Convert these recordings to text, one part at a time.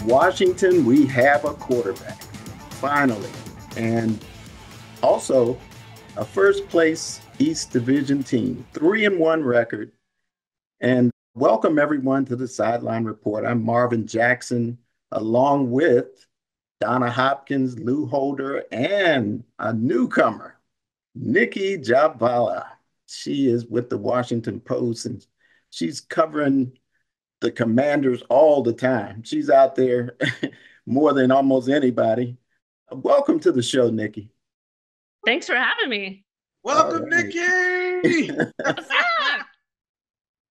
Washington, we have a quarterback, finally. And also a first place East Division team, 3-1 record. And welcome everyone to the Sideline Report. I'm Marvin Jackson, along with Donna Hopkins, Lou Holder, and a newcomer, Nicki Jhabvala. She is with the Washington Post, and she's covering the Commanders all the time. She's out there more than almost anybody. Welcome to the show, Nicki. Thanks for having me. Welcome, Nicki.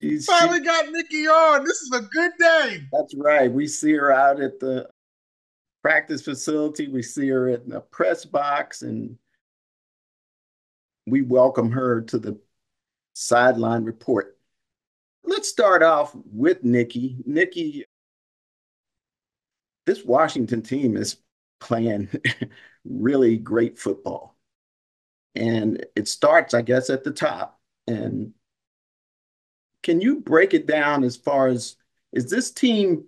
She Finally got Nicki on. This is a good day. That's right. We see her out at the practice facility. We see her in the press box, and we welcome her to the Sideline Report. Let's start off with Nicki. Nicki, this Washington team is playing really great football. And it starts, I guess, at the top. And can you break it down as far as, is this team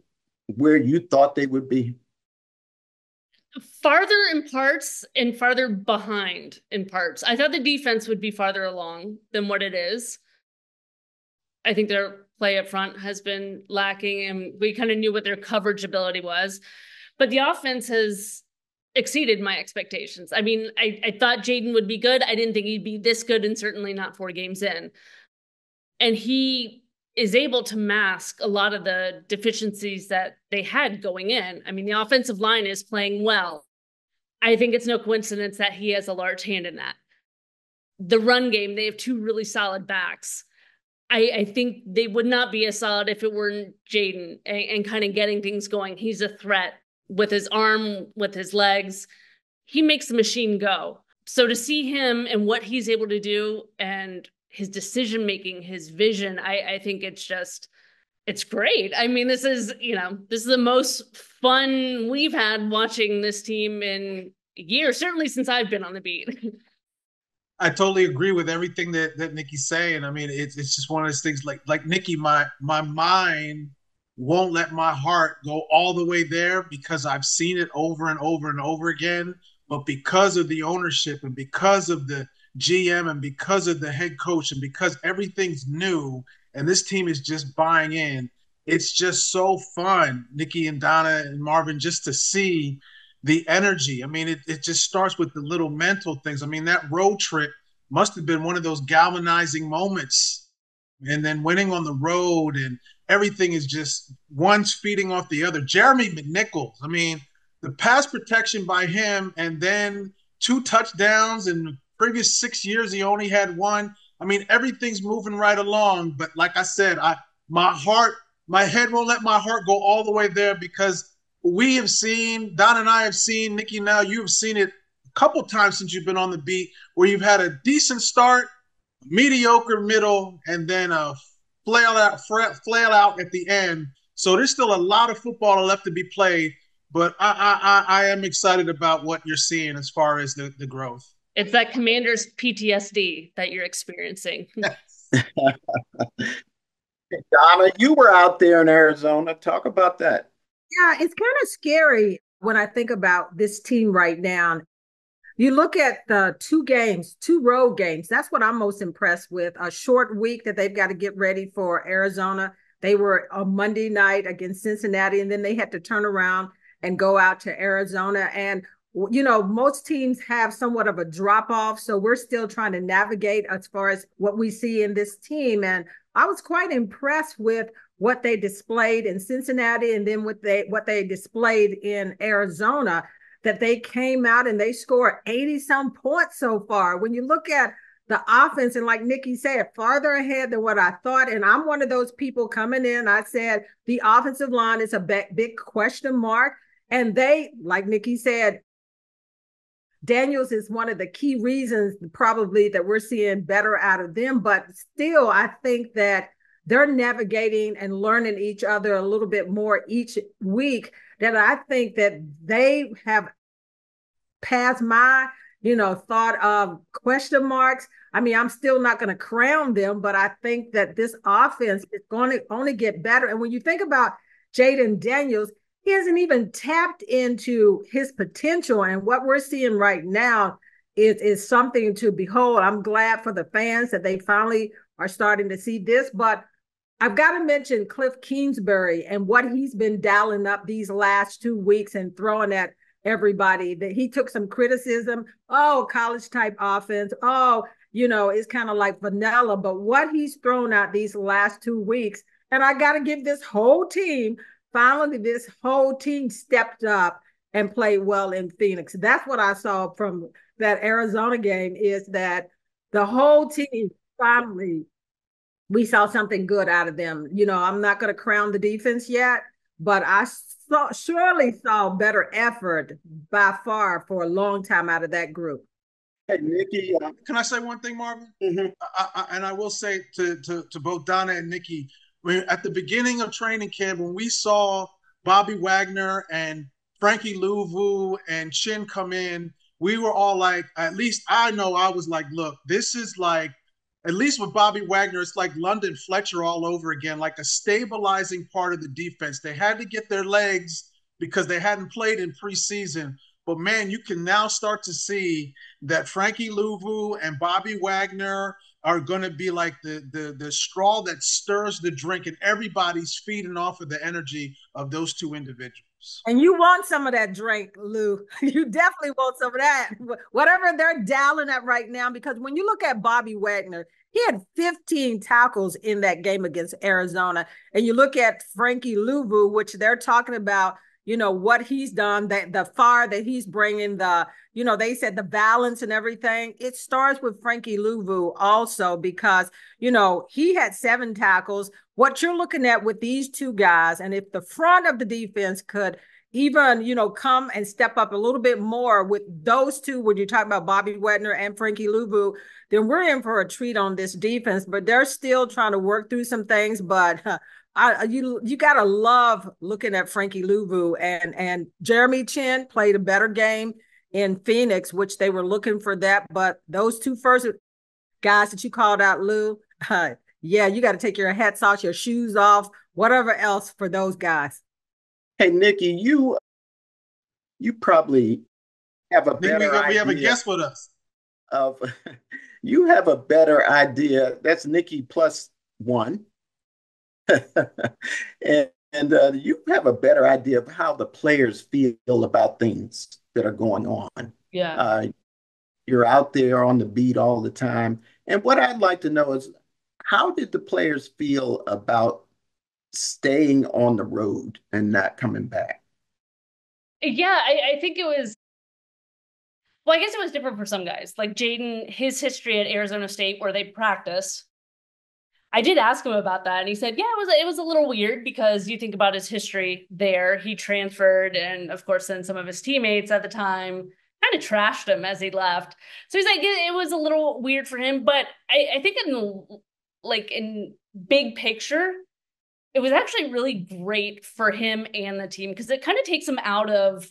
where you thought they would be? Farther in parts and farther behind in parts. I thought the defense would be farther along than what it is. I think their play up front has been lacking, and we kind of knew what their coverage ability was. But the offense has exceeded my expectations. I mean, I thought Jayden would be good. I didn't think he'd be this good, and certainly not 4 games in. And he is able to mask a lot of the deficiencies that they had going in. I mean, the offensive line is playing well. I think it's no coincidence that he has a large hand in that. The run game, they have 2 really solid backs. I think they would not be as solid if it weren't Jayden and kind of getting things going. He's a threat with his arm, with his legs. He makes the machine go. So to see him and what he's able to do and his decision-making, his vision, I think it's great. I mean, this is the most fun we've had watching this team in years, certainly since I've been on the beat. I totally agree with everything that Nicki's saying. I mean, it's just one of those things like Nicki, my mind won't let my heart go all the way there because I've seen it over and over and over again. But because of the ownership and because of the GM and because of the head coach and because everything's new and this team is just buying in, it's just so fun, Nicki and Donna and Marvin, just to see the energy. I mean, it just starts with the little mental things. I mean, that road trip must have been one of those galvanizing moments. And then winning on the road and everything is just one's feeding off the other. Jeremy McNichols, I mean, the pass protection by him and then 2 touchdowns in the previous 6 years, he only had 1. I mean, everything's moving right along. But like I said, my head won't let my heart go all the way there because we have seen, Don and I have seen, Nicki, now you have seen it a couple times since you've been on the beat where you've had a decent start, mediocre middle, and then a flail out at the end. So there's still a lot of football left to be played, but I am excited about what you're seeing as far as the growth. It's that Commander's PTSD that you're experiencing. Donna, you were out there in Arizona. Talk about that. Yeah, it's kind of scary when I think about this team right now. You look at the 2 road games. That's what I'm most impressed with. A short week that they've got to get ready for Arizona. They were on Monday night against Cincinnati, and then they had to turn around and go out to Arizona. And, most teams have somewhat of a drop off. So we're still trying to navigate as far as what we see in this team. And I was quite impressed with what they displayed in Cincinnati and then what they displayed in Arizona, that they came out and they scored 80-some points so far. When you look at the offense, and like Nicki said, farther ahead than what I thought. And I'm one of those people coming in, I said, the offensive line is a big question mark. And they, like Nicki said, Daniels is one of the key reasons probably that we're seeing better out of them. But still, I think that they're navigating and learning each other a little bit more each week, that I think that they have passed my, thought of question marks. I mean, I'm still not going to crown them, but I think that this offense is going to only get better. And when you think about Jayden Daniels, he hasn't even tapped into his potential. And what we're seeing right now is something to behold. I'm glad for the fans that they finally are starting to see this. But I've got to mention Cliff Kingsbury and what he's been dialing up these last 2 weeks and throwing at everybody. That he took some criticism. Oh, college type offense. Oh, it's kind of like vanilla. But what he's thrown out these last 2 weeks, and I got to give this whole team, finally, this whole team stepped up and played well in Phoenix. That's what I saw from that Arizona game, is that the whole team finally, we saw something good out of them. I'm not going to crown the defense yet, but I surely saw better effort by far for a long time out of that group. Hey, Nicki. Can I say one thing, Marvin? Mm-hmm. And I will say to both Donna and Nicki, at the beginning of training camp, when we saw Bobby Wagner and Frankie Louvu and Chin come in, we were all like, at least I know I was like, look, this is like, at least with Bobby Wagner, it's like London Fletcher all over again, like a stabilizing part of the defense. They had to get their legs because they hadn't played in preseason. But man, you can now start to see that Frankie Louvu and Bobby Wagner are going to be like the straw that stirs the drink, and everybody's feeding off of the energy of those two individuals. And you want some of that drink, Lou. You definitely want some of that. Whatever they're dialing at right now, because when you look at Bobby Wagner, he had 15 tackles in that game against Arizona. And you look at Frankie Louvu, which they're talking about, what he's done, that the fire that he's bringing, they said the balance and everything. It starts with Frankie Louvu also, because, he had 7 tackles. What you're looking at with these two guys, and if the front of the defense could even, come and step up a little bit more with those two, when you talk about Bobby Wagner and Frankie Louvu, then we're in for a treat on this defense. But they're still trying to work through some things. But you gotta love looking at Frankie Louvu, and Jeremy Chin played a better game in Phoenix, which they were looking for that. But those two first guys that you called out, Lou, yeah, you got to take your hats off, your shoes off, whatever else for those guys. Hey, Nicki, you probably have a better idea. We have a guest with us. You have a better idea. That's Nicki plus one. and you have a better idea of how the players feel about things that are going on. Yeah. You're out there on the beat all the time. And what I'd like to know is, how did the players feel about staying on the road and not coming back? Yeah, I think it was, well, I guess it was different for some guys. Like Jayden, his history at Arizona State where they practice. I did ask him about that, and he said, yeah, it was a little weird, because you think about his history there. He transferred, and of course, then some of his teammates at the time kind of trashed him as he left. So he's like, it was a little weird for him, but I think in big picture, it was actually really great for him and the team, because it kind of takes him out of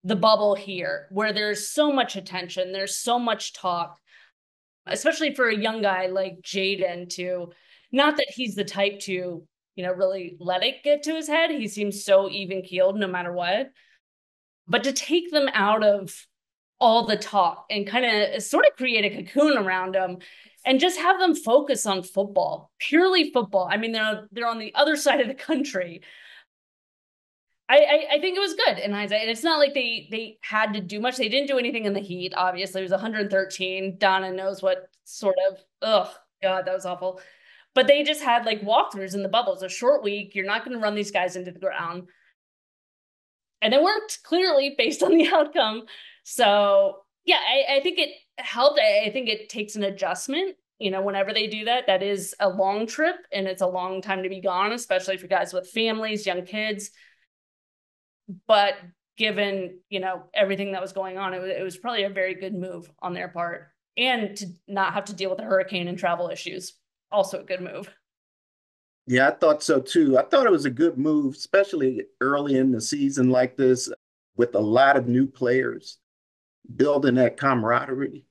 the bubble here where there's so much attention, there's so much talk, especially for a young guy like Jayden, to, not that he's the type to, really let it get to his head. He seems so even keeled no matter what, but to take them out of all the talk and kind of sort of create a cocoon around them and just have them focus on football, purely football. I mean, they're on the other side of the country. I think it was good in hindsight. And it's not like they had to do much. They didn't do anything in the heat. Obviously, it was 113. Donna knows what sort of, oh God, that was awful. But they just had like walkthroughs in the bubble. It's a short week. You're not going to run these guys into the ground. And it worked clearly based on the outcome. So yeah, I think it helped. I think it takes an adjustment. Whenever they do that, that is a long trip and it's a long time to be gone, especially for guys with families, young kids. But given, everything that was going on, it was probably a very good move on their part. And to not have to deal with a hurricane and travel issues, also a good move. Yeah, I thought so too. I thought it was a good move, especially early in the season like this, with a lot of new players, building that camaraderie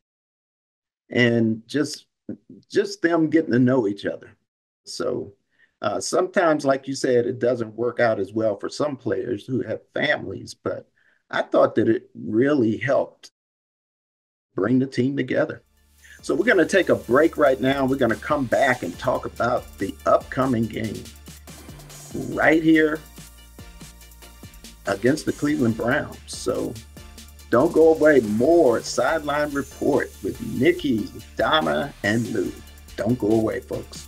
and just them getting to know each other. So Sometimes, like you said, it doesn't work out as well for some players who have families, but I thought that it really helped bring the team together. So we're going to take a break right now. We're going to come back and talk about the upcoming game right here against the Cleveland Browns. So don't go away. More Sideline Report with Nicki, Donna, and Lou. Don't go away, folks.